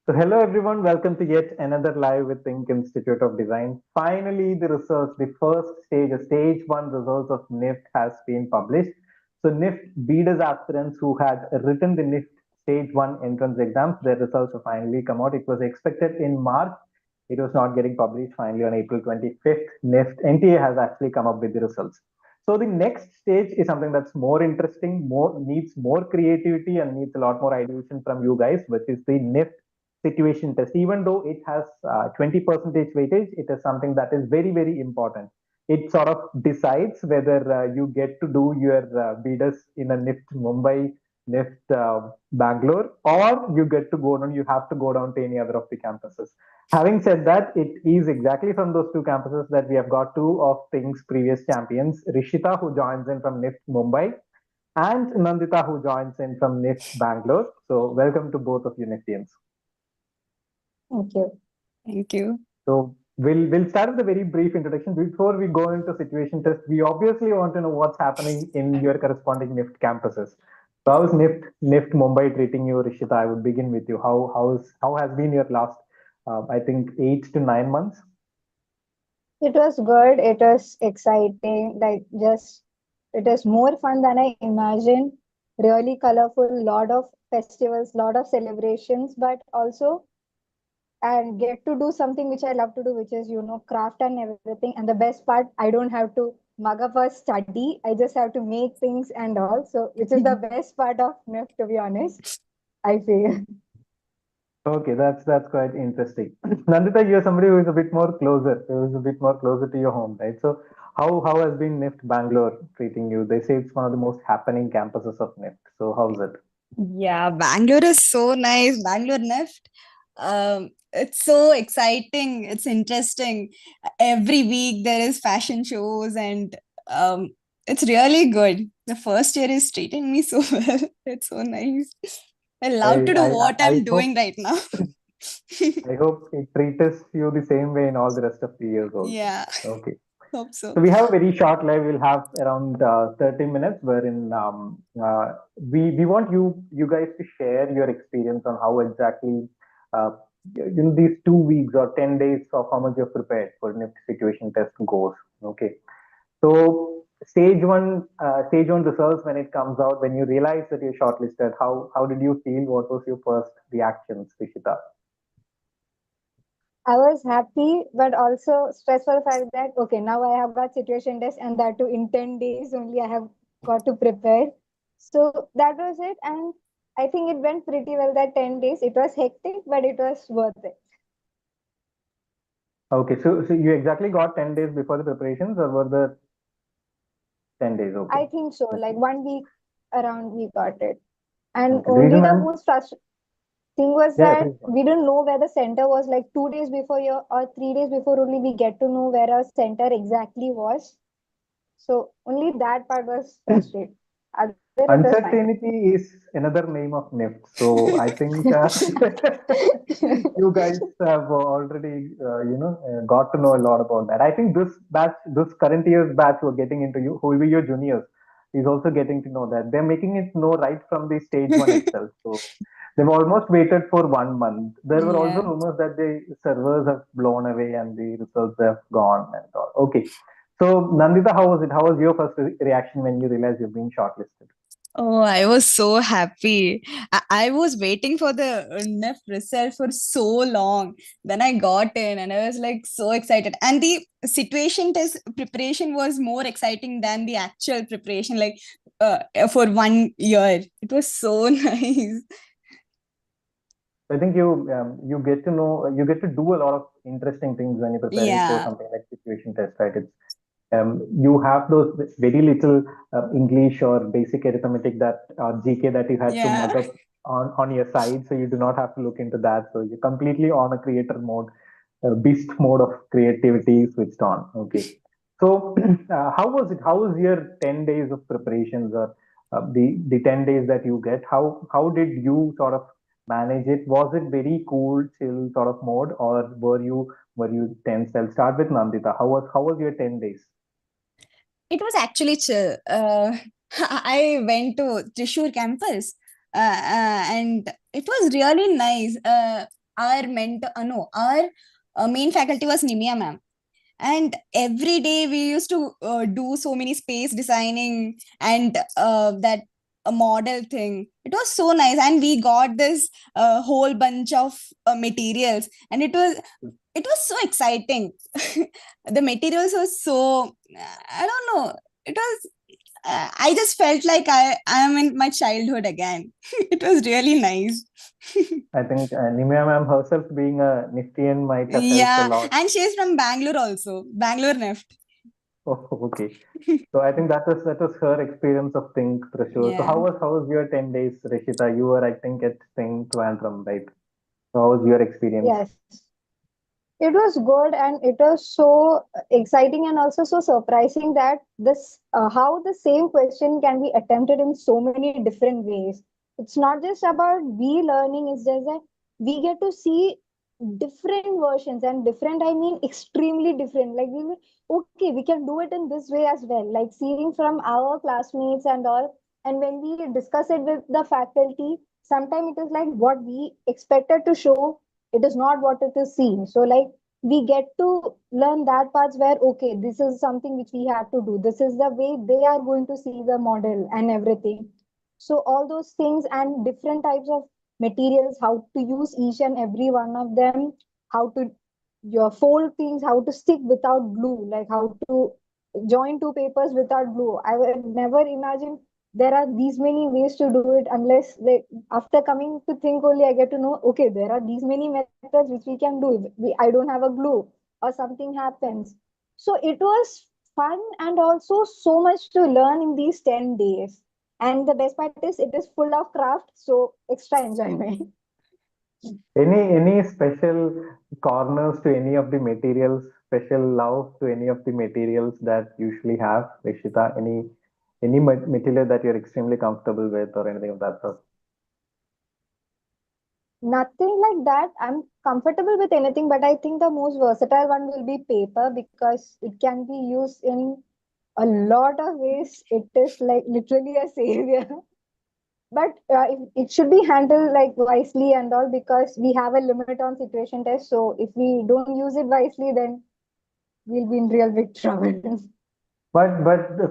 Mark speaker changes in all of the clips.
Speaker 1: So hello everyone, welcome to yet another live with THiNC Institute of Design. Finally, the results, the first stage, the stage one results of NIFT has been published. So NIFT B.Des aspirants who had written the NIFT stage one entrance exams, their results have finally come out. It was expected in March. It was not getting published finally on April 25th. NIFT NTA has actually come up with the results. So the next stage is something that's more interesting, more needs more creativity and needs a lot more ideation from you guys, which is the NIFT situation test. Even though it has 20 percentage weightage, it is something that is very, very important. It sort of decides whether you get to do your B.Des in a NIFT Mumbai, NIFT Bangalore, or you get to go down, you have to go down to any other of the campuses. Having said that, it is exactly from those two campuses that we have got two of THiNC's previous champions, Rishita, who joins in from NIFT Mumbai, and Nanditha, who joins in from NIFT Bangalore. So welcome to both of you, NIFTians.
Speaker 2: Thank you.
Speaker 3: Thank you.
Speaker 1: So we'll start with a very brief introduction. Before we go into situation test, we obviously want to know what's happening in your corresponding NIFT campuses. So how is NIFT Mumbai treating you, Rishita? I would begin with you. How has been your last I think 8 to 9 months?
Speaker 2: It was good. It was exciting. It was more fun than I imagined. Really colorful, lot of festivals, lot of celebrations, but also and get to do something which I love to do, which is, craft and everything. And the best part, I don't have to mug up or study. I just have to make things and all. So, which is the best part of NIFT, to be honest, I feel.
Speaker 1: Okay, that's quite interesting. Nandita, you're somebody who is a bit more closer, who is a bit more closer to your home, right? So how has been NIFT Bangalore treating you? They say it's one of the most happening campuses of NIFT. So how's it?
Speaker 3: Yeah, Bangalore is so nice. Bangalore NIFT. It's so exciting. It's interesting. Every week there is fashion shows and um, it's really good. The first year is treating me so well. It's so nice. I love
Speaker 1: I
Speaker 3: to do
Speaker 1: I
Speaker 3: what
Speaker 1: I
Speaker 3: I'm
Speaker 1: hope
Speaker 3: doing right now.
Speaker 1: I hope it treats you the same way in all the rest of the years also.
Speaker 3: Yeah,
Speaker 1: Okay.
Speaker 3: hope so.
Speaker 1: So we have a very short live. We'll have around 30 minutes wherein we want you guys to share your experience on how exactly uh, in these 2 weeks or 10 days of how much you're prepared for NIFT situation test goes. Okay. So stage one results when it comes out, when you realize that you're shortlisted, how did you feel? What was your first reactions, Rishita?
Speaker 2: I was happy, but also stressful fact that okay, now I have got situation test, and that too in 10 days only I have got to prepare. So that was it, and I think it went pretty well. That 10 days, it was hectic, but it was worth it.
Speaker 1: Okay, so you exactly got 10 days before the preparations, or were the 10 days? Okay.
Speaker 2: I think so.
Speaker 1: Okay.
Speaker 2: Like 1 week around, we got it, and
Speaker 1: Okay. The
Speaker 2: only
Speaker 1: reason
Speaker 2: the
Speaker 1: I'm
Speaker 2: most frustrating thing was
Speaker 1: yeah,
Speaker 2: that
Speaker 1: please go on.
Speaker 2: we didn't know where the center was. Like 2 days before your or 3 days before, only we get to know where our center exactly was. So only that part was frustrating. Other it was fine.
Speaker 1: Uncertainty is another name of NIFT. So I think you guys have already got to know a lot about that. I think this batch, this current year's batch, who are getting into you, who will be your juniors, is also getting to know that they're making it know right from the stage one itself. So they've almost waited for 1 month. There were also
Speaker 3: Yeah.
Speaker 1: rumors that the servers have blown away and the results have gone and all. Okay. So Nandita, how was it? How was your first reaction when you realized you've been shortlisted?
Speaker 3: Oh, I was so happy. I was waiting for the NIFT result for so long. Then I got in and I was like so excited. And the situation test preparation was more exciting than the actual preparation, like for 1 year. It was so nice.
Speaker 1: I think you get to know you get to do a lot of interesting things when you're preparing for
Speaker 3: Yeah.
Speaker 1: something like situation test, right? It's you have those very little English or basic arithmetic that GK that you had to mug
Speaker 3: Yeah.
Speaker 1: up on your side, so you do not have to look into that. So you're completely on a creator mode, beast mode of creativity switched on. Okay. So how was it? How was your 10 days of preparations or the 10 days that you get? How did you sort of manage it? Was it very cool, chill sort of mode, or were you tense? I'll start with Nandita. How was your 10 days?
Speaker 3: It was actually chill. I went to Thrissur campus and it was really nice. our mentor, no, our main faculty was Nimia ma'am. And every day we used to do so many space designing and that a model thing. It was so nice, and we got this whole bunch of materials, and it was so exciting. The materials were so, I don't know, it was I just felt like I am in my childhood again. It was really nice.
Speaker 1: I think Nimia ma'am herself being a Niftian might have helped a
Speaker 3: Yeah,
Speaker 1: lot.
Speaker 3: and she's from Bangalore also, Bangalore NIFT.
Speaker 1: Oh, okay. So I think that was her experience of Think Thrissur. So
Speaker 3: Yeah.
Speaker 1: how was your 10 days, Rishita? You were, I think, at Think Trivandrum, right? So how was your experience?
Speaker 2: Yes. It was good, and it was so exciting and also so surprising that this how the same question can be attempted in so many different ways. It's not just about we learning, it's just that we get to see different versions, and different I mean extremely different. Like we will, okay, we can do it in this way as well, like seeing from our classmates and all. And when we discuss it with the faculty, sometimes it is like what we expected to show, it is not what it is seen. So like we get to learn that parts where okay, this is something which we have to do, this is the way they are going to see the model and everything. So all those things and different types of materials, how to use each and every one of them, how to your fold things, how to stick without glue, like how to join two papers without glue. I would never imagine there are these many ways to do it, unless they, after coming to think only I get to know okay, there are these many methods which we can do. I don't have a glue or something happens. So it was fun and also so much to learn in these 10 days. And the best part is it is full of craft, so extra enjoyment.
Speaker 1: Any special corners to any of the materials, special love to any of the materials that you usually have, Rishita? Any material that you're extremely comfortable with or anything of that sort?
Speaker 2: Nothing like that. I'm comfortable with anything, but I think the most versatile one will be paper because it can be used in a lot of ways. It is like literally a savior. But it should be handled like wisely and all, because we have a limit on situation test. So if we don't use it wisely, then we'll be in real big trouble.
Speaker 1: But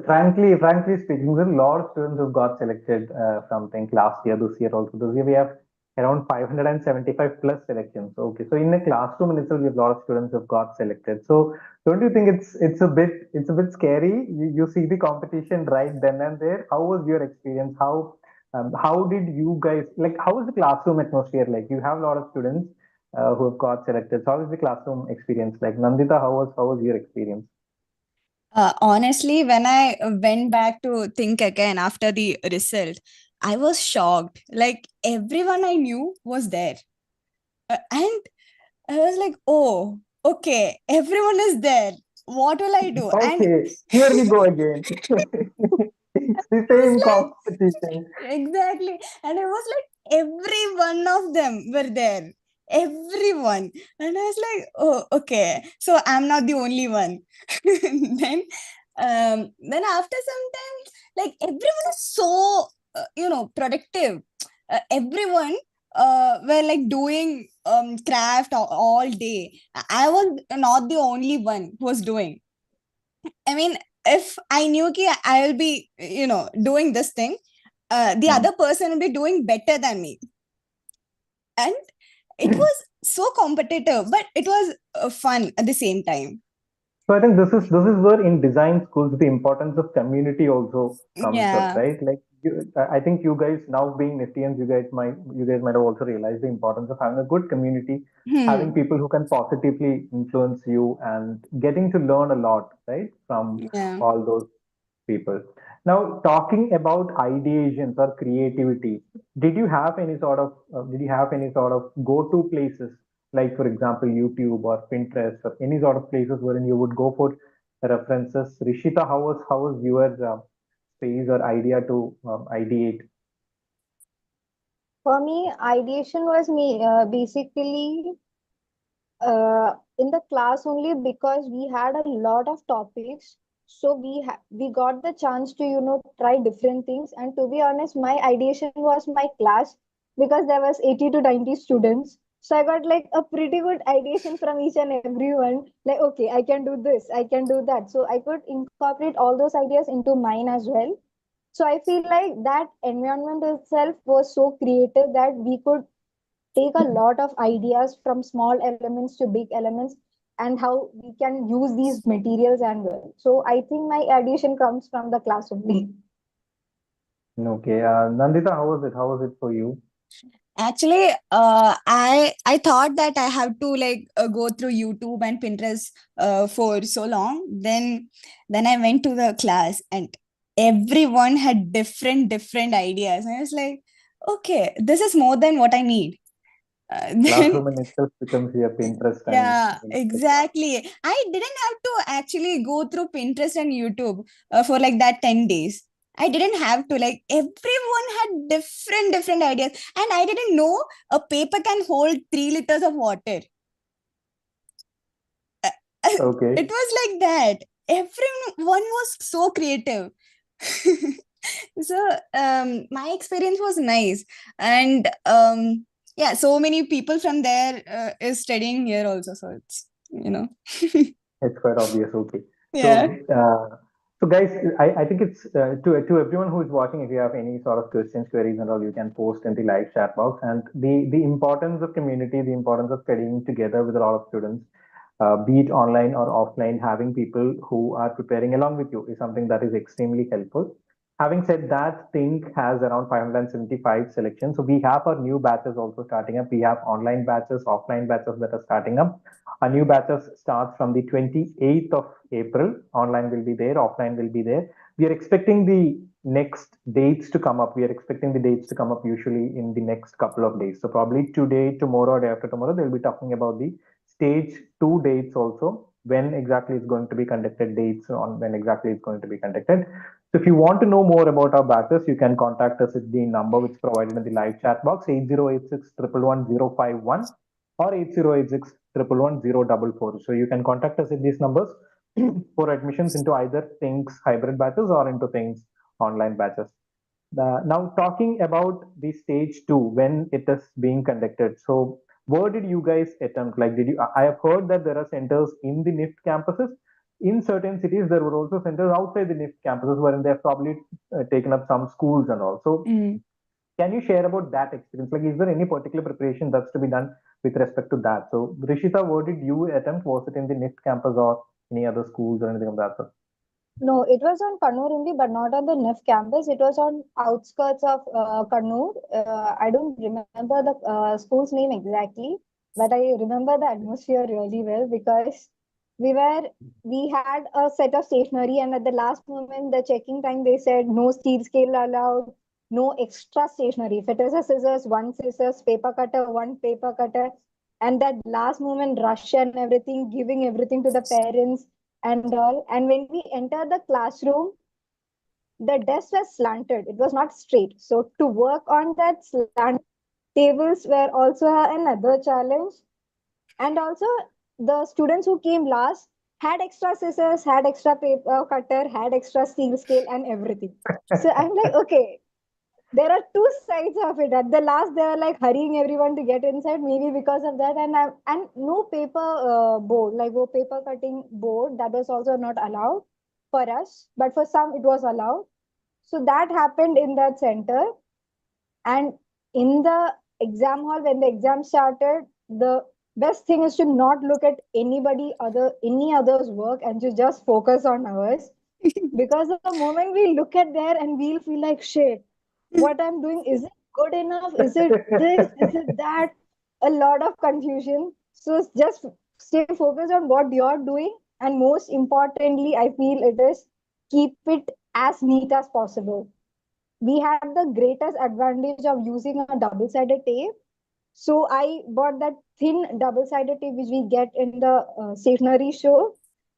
Speaker 1: frankly speaking, there's a lot of students who got selected from think last year, this year also. This year we have around 575 plus selections. Okay, so in a classroom in itself, we have a lot of students who have got selected. So don't you think it's a bit scary? You see the competition right then and there. How was your experience? How did you guys like? How was the classroom atmosphere like? You have a lot of students who have got selected. So how was the classroom experience like? Nandita, how was your experience?
Speaker 3: Honestly, when I went back to think again after the result, I was shocked. Like everyone I knew was there. And I was like, oh, okay, everyone is there. What will I do? And
Speaker 1: Okay, here we go again. It's the
Speaker 3: I was
Speaker 1: same
Speaker 3: like,
Speaker 1: competition.
Speaker 3: exactly. And it was like every one of them were there. Everyone. And I was like, oh, okay. So I'm not the only one. then then after some time, like everyone is so productive. Everyone were like doing craft all day. I was not the only one who was doing. I mean, if I knew ki I will be, doing this thing, the
Speaker 1: Hmm.
Speaker 3: other person will be doing better than me. And it was so competitive, but it was fun at the same time.
Speaker 1: So I think this is where in design schools the importance of community also comes up,
Speaker 3: Yeah.
Speaker 1: right? Like I think you guys now being Niftians, you guys might have also realized the importance of having a good community, having
Speaker 3: Hmm.
Speaker 1: people who can positively influence you and getting to learn a lot, right, from
Speaker 3: Yeah.
Speaker 1: all those people. Now, talking about ideations or creativity, did you have any sort of go-to places, like for example, YouTube or Pinterest or any sort of places wherein you would go for references? Rishita, how was your space or idea to ideate?
Speaker 2: For me, ideation was me basically in the class only, because we had a lot of topics. So we got the chance to try different things. And to be honest, my ideation was my class, because there was 80 to 90 students. So I got like a pretty good ideation from each and everyone. Like, okay, I can do this, I can do that. So I could incorporate all those ideas into mine as well. So I feel like that environment itself was so creative that we could take a lot of ideas from small elements to big elements and how we can use these materials and well. So I think my addition comes from the class only.
Speaker 1: Okay, Nandita, how was it? How was it for you?
Speaker 3: Actually, I thought that I have to like go through YouTube and Pinterest for so long. Then I went to the class and everyone had different ideas. And I was like, okay, this is more than what I need. Then
Speaker 1: Classroom in itself becomes your Pinterest and
Speaker 3: yeah, exactly. I didn't have to actually go through Pinterest and YouTube for like that 10 days. I didn't have to, like, everyone had different ideas. And I didn't know a paper can hold 3 liters of water.
Speaker 1: okay.
Speaker 3: It was like that. Everyone was so creative. So my experience was nice. And yeah, so many people from there is studying here also. So it's,
Speaker 1: It's quite obvious. Okay.
Speaker 3: yeah.
Speaker 1: So, so guys, I think it's to everyone who is watching. If you have any sort of questions, queries, and all, you can post in the live chat box. And the importance of community, the importance of studying together with a lot of students, be it online or offline, having people who are preparing along with you is something that is extremely helpful. Having said that, THiNC has around 575 selections. So we have our new batches also starting up. We have online batches, offline batches that are starting up. Our new batches starts from the 28th of April. Online will be there, offline will be there. We are expecting the next dates to come up. We are expecting the dates to come up usually in the next couple of days. So probably today, tomorrow, or day after tomorrow, they'll be talking about the stage 2 dates also, when exactly it's going to be conducted, dates on when exactly it's going to be conducted. So if you want to know more about our batches, you can contact us at the number which is provided in the live chat box, 8086 111 or 8086 111 So you can contact us at these numbers for admissions into either THiNC's hybrid batches or into THiNC's online batches. Now talking about the stage 2, when it is being conducted. So where did you guys attempt? Like, did you? I have heard that there are centers in the NIFT campuses. In certain cities, there were also centers outside the NIFT campuses wherein they have probably taken up some schools and all. So
Speaker 3: Mm.
Speaker 1: can you share about that experience? Like, is there any particular preparation that's to be done with respect to that? So, Rishita, where did you attempt? Was it in the NIFT campus or any other schools or anything of that sort?
Speaker 2: No, it was on Kannur only, but not on the NIFT campus. It was on outskirts of Kannur. I don't remember the school's name exactly, but I remember the atmosphere really well because we were we had a set of stationery, and at the last moment, the checking time, they said no steel scale allowed, no extra stationery. If it is a scissors, one scissors, paper cutter, one paper cutter, and that last moment rush and everything, giving everything to the parents and all. And when we entered the classroom, the desk was slanted. It was not straight. So to work on that slant, tables were also another challenge. And also the students who came last had extra scissors, had extra paper cutter, had extra steel scale and everything. So I'm like, okay, there are two sides of it. At the last, they were like hurrying everyone to get inside, maybe because of that. And no paper board, like no paper cutting board, that was also not allowed for us. But for some, it was allowed. So that happened in that center. And in the exam hall, when the exam started, the best thing is to not look at any other's work and to just focus on ours. Because the moment we look at there and we'll feel like shit, what I'm doing, is it good enough? Is it this? Is it that? A lot of confusion. So just stay focused on what you're doing. And most importantly, I feel it is keep it as neat as possible. We had the greatest advantage of using a double-sided tape. So I bought that thin double-sided tape which we get in the stationery store.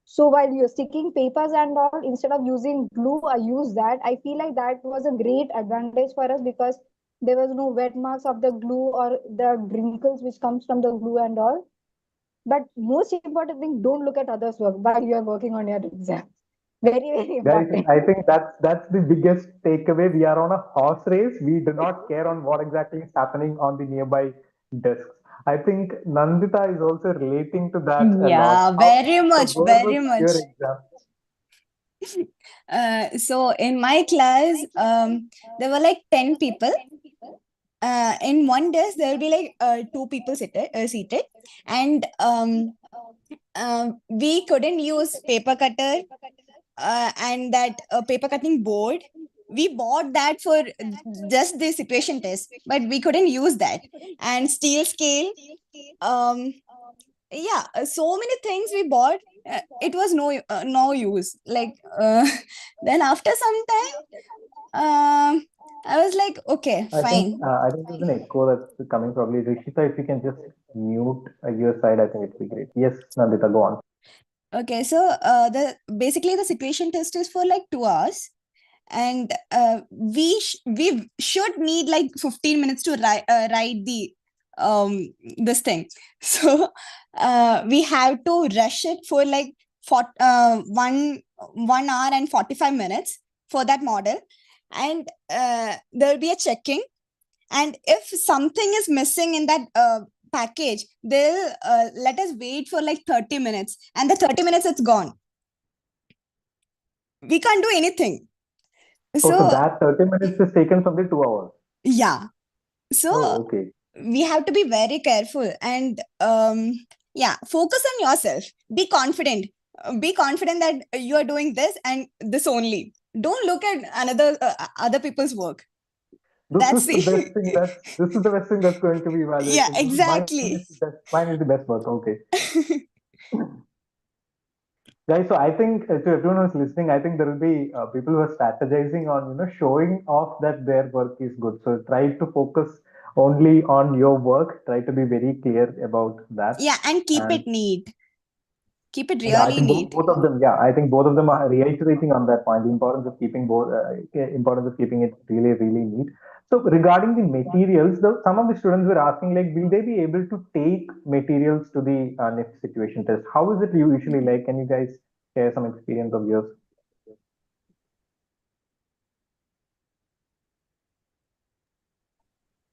Speaker 2: So while you're sticking papers and all, instead of using glue, I use that. I feel like that was a great advantage for us because there was no wet marks of the glue or the wrinkles which comes from the glue and all. But most important thing, don't look at others' work while you're working on your exam. Very
Speaker 1: Guys,
Speaker 2: important.
Speaker 1: I think that's the biggest takeaway. We are on a horse race. We do not care on what exactly is happening on the nearby desks. I think Nandita is also relating to that a lot.
Speaker 3: Yeah, very
Speaker 1: So
Speaker 3: much,
Speaker 1: what was
Speaker 3: very much.
Speaker 1: your exam?
Speaker 3: So in my class, there were like 10 people. In one desk, there will be like two people seated, and we couldn't use paper cutter and that paper cutting board. We bought that for just the situation test, but we couldn't use that. And steel scale, um, yeah, so many things we bought. It was no use. Like then after some time, I was like, okay, fine.
Speaker 1: I think there's an echo that's coming probably. Rishita, if you can just mute your side, I think it'd be great. Yes, Nandita, go on.
Speaker 3: Okay, so the basically the situation test is for like 2 hours, and we should need like 15 minutes to write the this thing. So we have to rush it for like 1 hour and 45 minutes for that model, and there will be a checking, and if something is missing in that package, they'll let us wait for like 30 minutes, and the 30 minutes it's gone. We can't do anything.
Speaker 1: So
Speaker 3: So
Speaker 1: that 30 minutes is taken from the 2 hours.
Speaker 3: yeah, so
Speaker 1: Oh, okay.
Speaker 3: we have to be very careful, and yeah, focus on yourself. Be confident. Be confident that you are doing this and this only. Don't look at another other people's work.
Speaker 1: This
Speaker 3: That's
Speaker 1: is the best thing
Speaker 3: the
Speaker 1: that's going to be
Speaker 3: yeah,
Speaker 1: evaluated.
Speaker 3: exactly.
Speaker 1: Mine is the best work. Okay. Guys, so I think to everyone who's listening, I think there will be people who are strategizing on showing off that their work is good. So try to focus only on your work. Try to be very clear about that.
Speaker 3: Yeah, and keep
Speaker 1: And
Speaker 3: it neat. Keep it
Speaker 1: yeah, I
Speaker 3: really
Speaker 1: think
Speaker 3: neat.
Speaker 1: both of them. Yeah, I think both of them are reiterating on that point. The importance of keeping it really really neat. So regarding the materials, some of the students were asking like, will they be able to take materials to the NIFT situation test? How is it usually like? Can you guys share some experience of yours?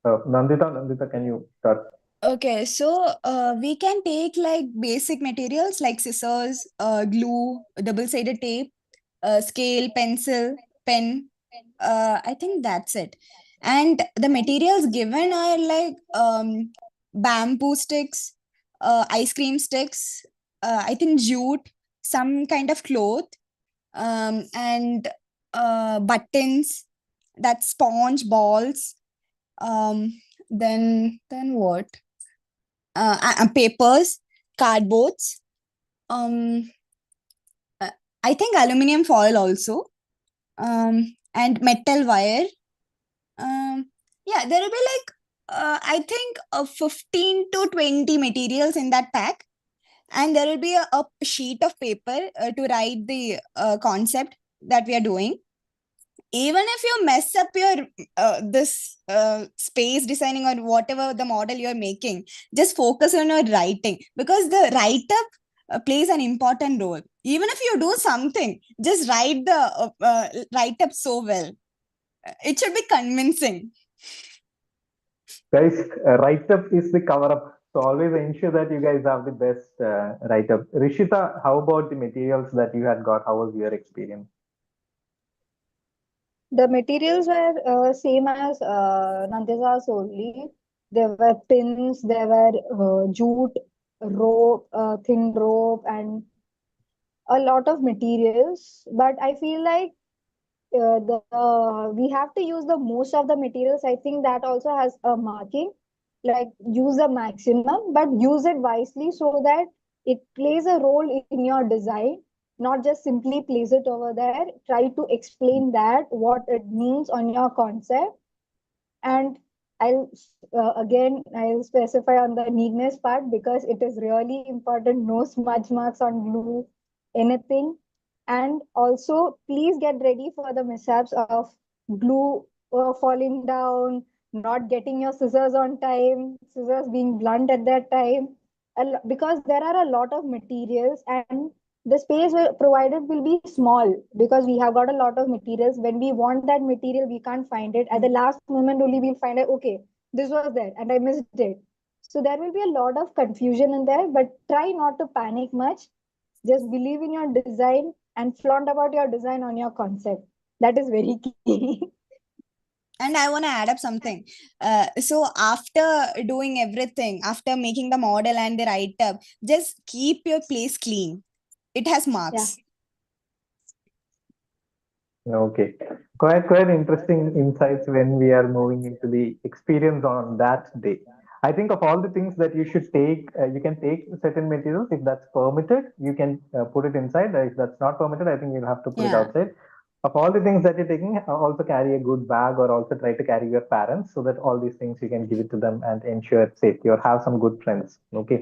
Speaker 1: Nandita, can you start?
Speaker 3: Okay, so we can take like basic materials like scissors, glue, double-sided tape, scale, pencil, pen. I think that's it. And the materials given are like bamboo sticks, ice cream sticks, I think jute, some kind of cloth, and buttons, that sponge balls. Then what? Papers, cardboards. Um, I think aluminium foil also. And metal wire. Yeah, there will be like I think 15 to 20 materials in that pack, and there will be a sheet of paper to write the concept that we are doing. Even if you mess up your this space designing or whatever the model you're making, just focus on your writing, because the write up plays an important role. Even if you do something, just write up so well. It should be convincing.
Speaker 1: Guys, write up is the cover up. So always ensure that you guys have the best write up. Rishita, how about the materials that you had got? How was your experience?
Speaker 2: The materials were same as Nandita's only. There were pins, there were jute, rope, thin rope, and a lot of materials. But I feel like the we have to use the most of the materials. I think that also has a marking, like use the maximum, but use it wisely so that it plays a role in your design. Not just simply place it over there. Try to explain that what it means on your concept. And I'll specify on the neatness part because it is really important. No smudge marks on glue, anything. And also, please get ready for the mishaps of glue falling down, not getting your scissors on time, scissors being blunt at that time. Because there are a lot of materials, and the space provided will be small because we have got a lot of materials. When we want that material, we can't find it. At the last moment only, we'll find out, okay, this was there and I missed it. So there will be a lot of confusion in there, but try not to panic much. Just believe in your design and flaunt about your design on your concept. That is very key.
Speaker 3: And I want to add up something. So after doing everything, after making the model and the write up, just keep your place clean. It has
Speaker 2: Yeah.
Speaker 3: marks.
Speaker 1: Okay. Quite interesting insights when we are moving into the experience on that day. I think of all the things that you should take, you can take certain materials. If that's permitted, you can put it inside. If that's not permitted, I think you'll have to put it
Speaker 3: Yeah.
Speaker 1: outside. Of all the things that you're taking, also carry a good bag, or also try to carry your parents, so that all these things you can give it to them and ensure safety, or have some good friends. Okay.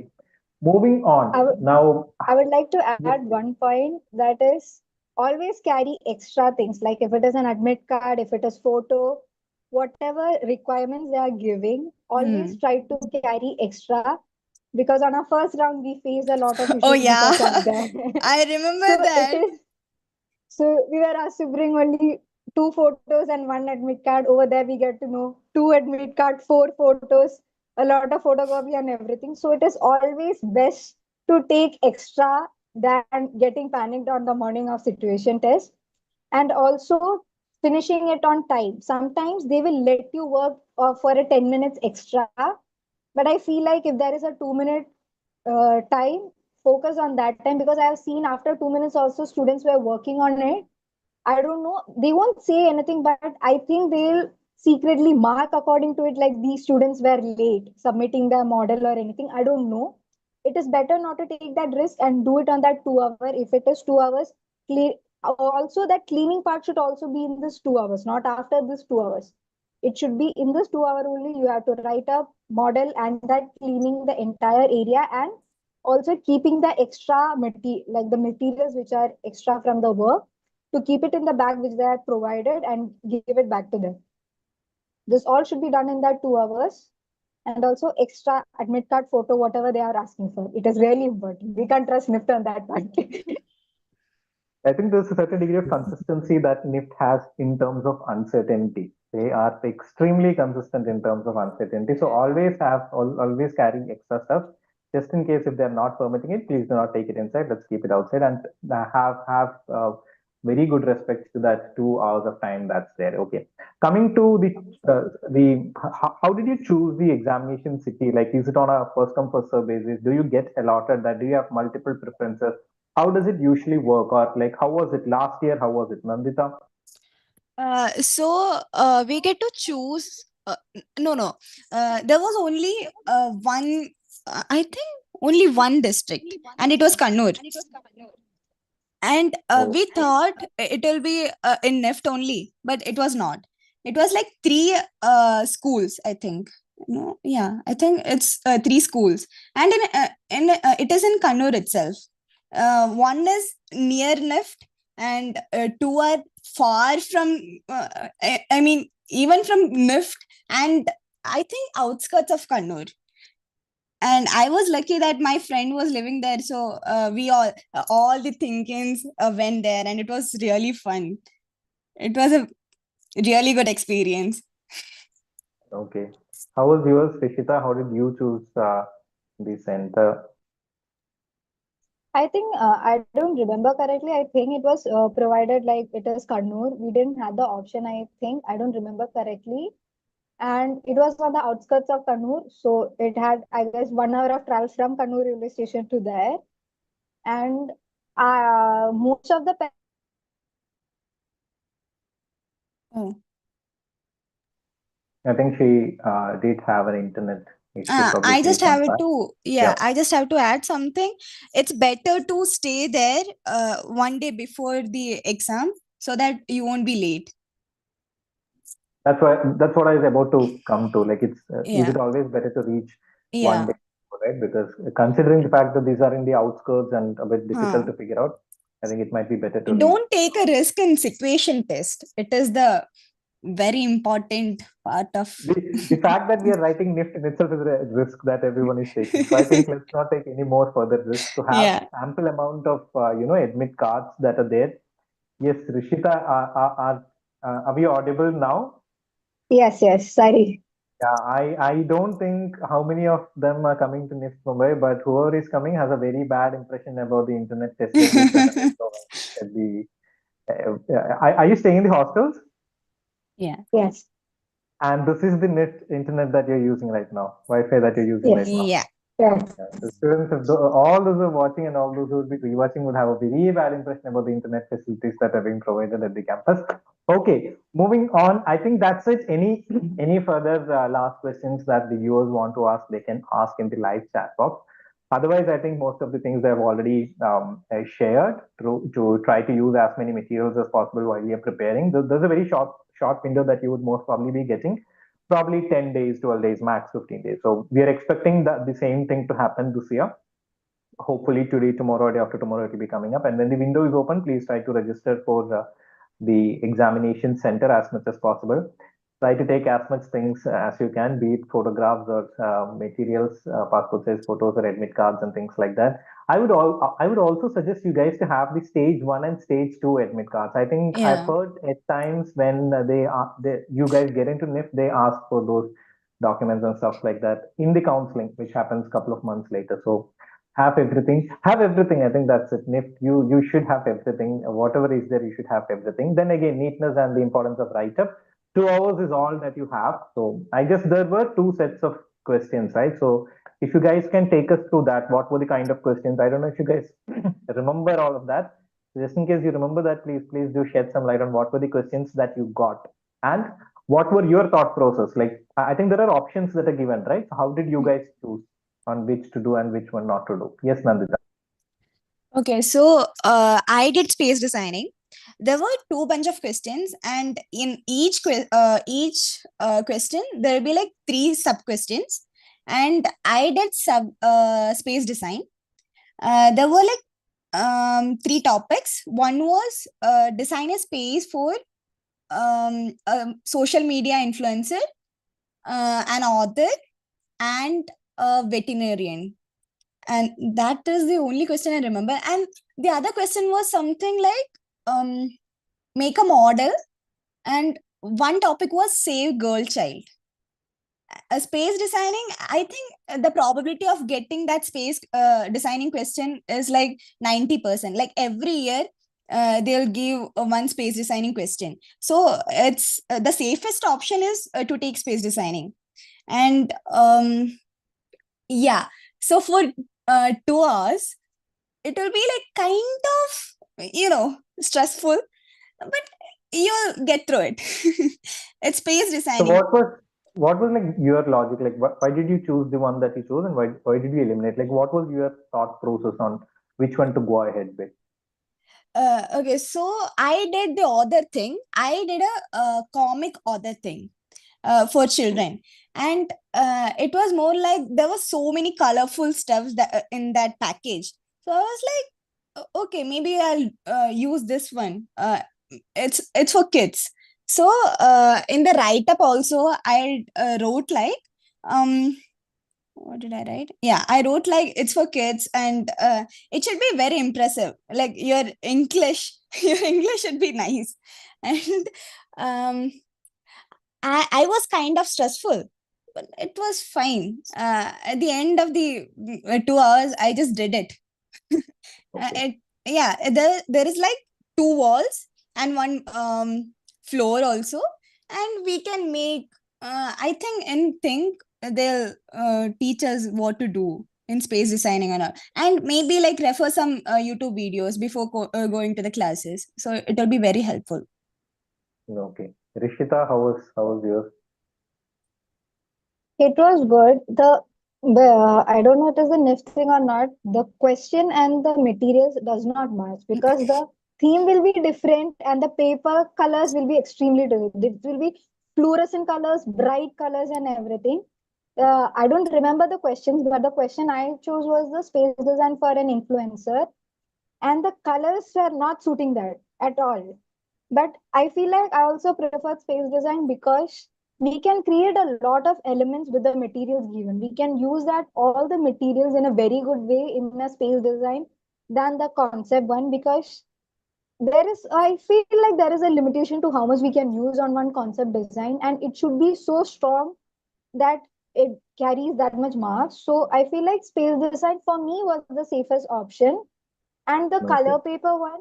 Speaker 1: Moving
Speaker 2: I
Speaker 1: on
Speaker 2: would
Speaker 1: now.
Speaker 2: I would like to
Speaker 1: Yes.
Speaker 2: add one point, that is, always carry extra things. Like if it is an admit card, if it is photo, whatever requirements they are giving, always
Speaker 3: Hmm.
Speaker 2: try to carry extra, because on our first round we faced a lot of
Speaker 3: Oh
Speaker 2: issues
Speaker 3: yeah.
Speaker 2: because of that.
Speaker 3: I
Speaker 2: So
Speaker 3: remember
Speaker 2: it
Speaker 3: that.
Speaker 2: is so we were asked to bring only two photos and one admit card. Over there, we get to know two admit card, four photos, a lot of photocopy and everything. So it is always best to take extra than getting panicked on the morning of situation test. And also finishing it on time. Sometimes they will let you work for a 10 minutes extra, but I feel like if there is a 2 minute time, focus on that time, because I have seen after 2 minutes also students were working on it. I don't know. They won't say anything, but I think they'll secretly mark according to it, like these students were late submitting their model or anything. I don't know. It is better not to take that risk and do it on that 2 hour. If it is 2 hours, clean. Also, that cleaning part should also be in this 2 hours, not after this 2 hours. It should be in this 2 hour only. You have to write a model and that cleaning the entire area, and also keeping the extra material, like the materials which are extra from the work, to keep it in the bag which they had provided and give it back to them. This all should be done in that 2 hours. And also extra admit card photo, whatever they are asking for. It is really important. We can't trust NIFT on that part.
Speaker 1: I think there's a certain degree of consistency that NIFT has in terms of uncertainty. They are extremely consistent in terms of uncertainty. So always carry extra stuff just in case if they're not permitting it. Please do not take it inside. Let's keep it outside, and have very good respect to that 2 hours of time that's there. Okay. Coming to the how did you choose the examination city? Like, is it on a first come first serve basis? Do you get allotted that? Do you have multiple preferences? How does it usually work, or like how was it last year? How was it, Nandita?
Speaker 3: So we get to choose. No. There was only one. I think only one district, and it was Kannur. And
Speaker 1: Oh,
Speaker 3: we thought it will be in NIFT only, but it was not. It was like three schools, I think. No, yeah, I think it's three schools, and it is in Kannur itself. One is near NIFT, and two are far from. I mean, even from NIFT, and I think outskirts of Kannur. And I was lucky that my friend was living there, so we all the thinkings went there, and it was really fun. It was a really good experience.
Speaker 1: okay. How was yours, Rishita? How did you choose the center?
Speaker 2: I think I don't remember correctly. I think it was provided like it is Kannur. We didn't have the option. I think I don't remember correctly, and it was on the outskirts of Kannur. So it had, I guess, 1 hour of travel from Kannur railway station to there. And most of the
Speaker 3: Oh.
Speaker 1: I think she did have an internet issue. Probably
Speaker 3: I
Speaker 1: she
Speaker 3: just
Speaker 1: is on
Speaker 3: have
Speaker 1: track.
Speaker 3: to,
Speaker 1: Yeah,
Speaker 3: yeah, I just have to add something. It's better to stay there one day before the exam so that you won't be late.
Speaker 1: that's what I was about to come to. Like, is
Speaker 3: Yeah,
Speaker 1: it always better to reach one
Speaker 3: yeah.
Speaker 1: day, right? Because considering the fact that these are in the outskirts and a bit difficult
Speaker 3: Huh.
Speaker 1: to figure out, I think it might be better to reach.
Speaker 3: Don't take a risk in situation test. It is the very important part of.
Speaker 1: The fact that we are writing NIFT in itself is a risk that everyone is taking. So I think let's not take any more further risks to have
Speaker 3: Yeah.
Speaker 1: ample amount of admit cards that are there. Yes, Rishita, are we audible now?
Speaker 2: yes, yes, sorry.
Speaker 1: Yeah, I don't think how many of them are coming to NIFT Mumbai, but whoever is coming has a very bad impression about the internet facilities that have been provided at the. Are you staying in the hostels?
Speaker 3: Yeah.
Speaker 2: Yes,
Speaker 1: And this is the net internet that you're using right now, Wi-Fi that you're using right
Speaker 2: yes,
Speaker 1: now.
Speaker 3: Yeah.
Speaker 2: yes.
Speaker 1: Yeah, the students, all those who are watching and all those who would be rewatching would have a very bad impression about the internet facilities that are being provided at the campus. Okay, moving on. I think that's it. Any further last questions that the viewers want to ask, they can ask in the live chat box. Otherwise, I think most of the things I've already shared to try to use as many materials as possible while you're preparing. There's a very short window that you would most probably be getting, probably 10 days, 12 days, max 15 days. So we are expecting the same thing to happen this year. Hopefully today, tomorrow, or day after tomorrow, it will be coming up. And when the window is open, please try to register for the examination center as much as possible. Try to take as much things as you can, be it photographs or materials, passport size photos or admit cards and things like that. I would also suggest you guys to have the stage 1 and stage 2 admit cards. I think I've
Speaker 3: Yeah.
Speaker 1: heard at times when you guys get into NIFT, they ask for those documents and stuff like that in the counseling, which happens a couple of months later. So have everything. I think that's it. NIFT, you should have everything. Whatever is there, you should have everything. Then again, neatness and the importance of write-up. 2 hours is all that you have. So I guess there were two sets of questions, right? So if you guys can take us through that, what were the kind of questions? I don't know if you guys remember all of that. Just in case you remember that, please do shed some light on what were the questions that you got and what were your thought process. Like I think there are options that are given, right? So how did you guys choose on which to do and which one not to do? Yes, Nandita.
Speaker 3: Okay, so I did space designing. There were two bunch of questions, and in each question there will be like three sub questions, and I did sub space design. There were like three topics. One was design a space for a social media influencer, an author, and a veterinarian. And that is the only question I remember. And the other question was something like make a model, and one topic was save girl child. A space designing, I think the probability of getting that space designing question is like 90%. Like every year they'll give one space designing question, so it's the safest option is to take space designing. And yeah, so for 2 hours it will be like kind of stressful, but you'll get through it. It's space
Speaker 1: So
Speaker 3: designing.
Speaker 1: what was like your logic? Like why did you choose the one that you chose and why did you eliminate? Like what was your thought process on which one to go ahead with?
Speaker 3: Okay, so I did the other thing. I did a comic other thing for children, and it was more like there was so many colorful stuffs that in that package. So I was like, okay, maybe I'll use this one. It's for kids. So in the write up also, I wrote like what did I write? Yeah, I wrote like it's for kids, and it should be very impressive. Like your English, your English should be nice. And um, I was kind of stressful, but it was fine. At the end of the 2 hours, I just did it.
Speaker 1: Okay.
Speaker 3: Yeah, there is like two walls and one floor also, and we can make. I think they'll teach us what to do in space designing and all, and maybe like refer some YouTube videos before going to the classes. So it will be very helpful.
Speaker 1: Okay. Rishita, how was yours?
Speaker 2: It was good. The I don't know if it is a NIFT thing or not. The question and the materials does not match because the theme will be different and the paper colors will be extremely different. It will be fluorescent colors, bright colors, and everything. I don't remember the questions, but the question I chose was the space design for an influencer, and the colors were not suiting that at all. But I feel like I also prefer space design because we can create a lot of elements with the materials given. We can use that all the materials in a very good way in a space design than the concept one, because I feel like there is a limitation to how much we can use on one concept design, and it should be so strong that it carries that much marks. So I feel like space design for me was the safest option. And the
Speaker 1: Okay.
Speaker 2: color paper one,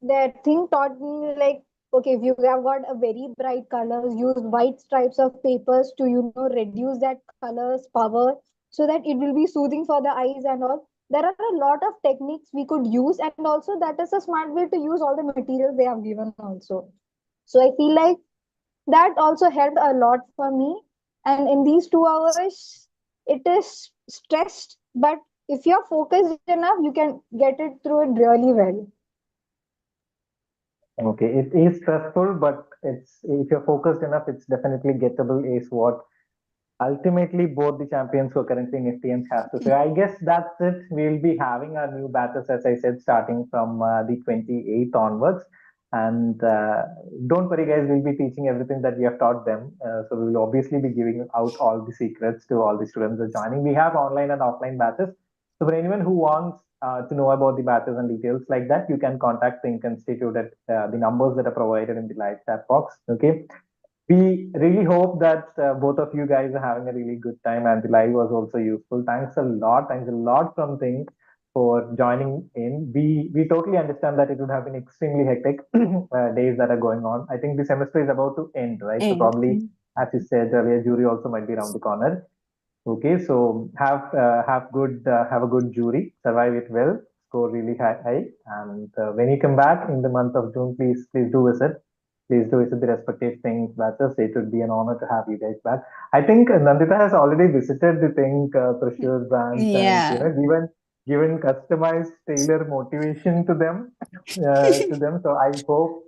Speaker 2: that thing taught me like, okay, if you have got a very bright colors, use white stripes of papers to, reduce that color's power so that it will be soothing for the eyes and all. There are a lot of techniques we could use, and also that is a smart way to use all the materials they have given also. So I feel like that also helped a lot for me. And in these 2 hours, it is stressed, but if you're focused enough, you can get it through it really well.
Speaker 1: Okay, it is stressful, but it's if you're focused enough, it's definitely gettable, is what ultimately both the champions who are currently in FTMs have to say. I guess that's it. We'll be having our new batches, as I said, starting from the 28th onwards. And don't worry, guys, we'll be teaching everything that we have taught them. So we will obviously be giving out all the secrets to all the students who are joining. We have online and offline batches. So for anyone who wants to know about the batches and details like that, you can contact THiNC Institute at the numbers that are provided in the live chat box. Okay. We really hope that both of you guys are having a really good time and the live was also useful. Thanks a lot. Thanks a lot from Think for joining in. We totally understand that it would have been extremely hectic days that are going on. I think the semester is about to end, right? So
Speaker 3: And
Speaker 1: probably, as you said earlier, jury also might be around the corner. Okay, so have a good jury, survive it well, score really high, and when you come back in the month of June, please do visit. Please do visit the respective things batches. It would be an honor to have you guys back. I think Nandita has already visited the thing Thrissur branch and
Speaker 3: yeah.
Speaker 1: given customized tailor motivation to them. So I hope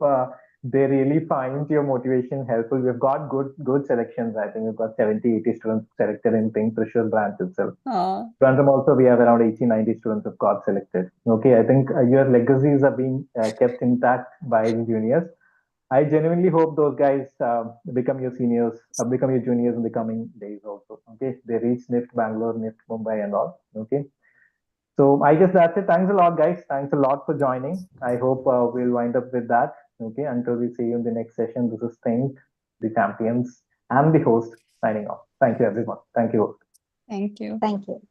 Speaker 1: they really find your motivation helpful. We've got good selections. I think we've got 70, 80 students selected in Think Thrissur branch itself.
Speaker 3: Oh,
Speaker 1: Trivandrum also we have around 80, 90 students have got selected. Okay, I think your legacies are being kept intact by the juniors. I genuinely hope those guys become your seniors, become your juniors in the coming days also. Okay, they reach NIFT Bangalore, NIFT Mumbai, and all. Okay, so I guess that's it. Thanks a lot, guys. Thanks a lot for joining. I hope we'll wind up with that. Okay, until we see you in the next session. This is Think, the champions, and the host signing off. Thank you, everyone. Thank you.
Speaker 3: thank you.
Speaker 2: Thank you.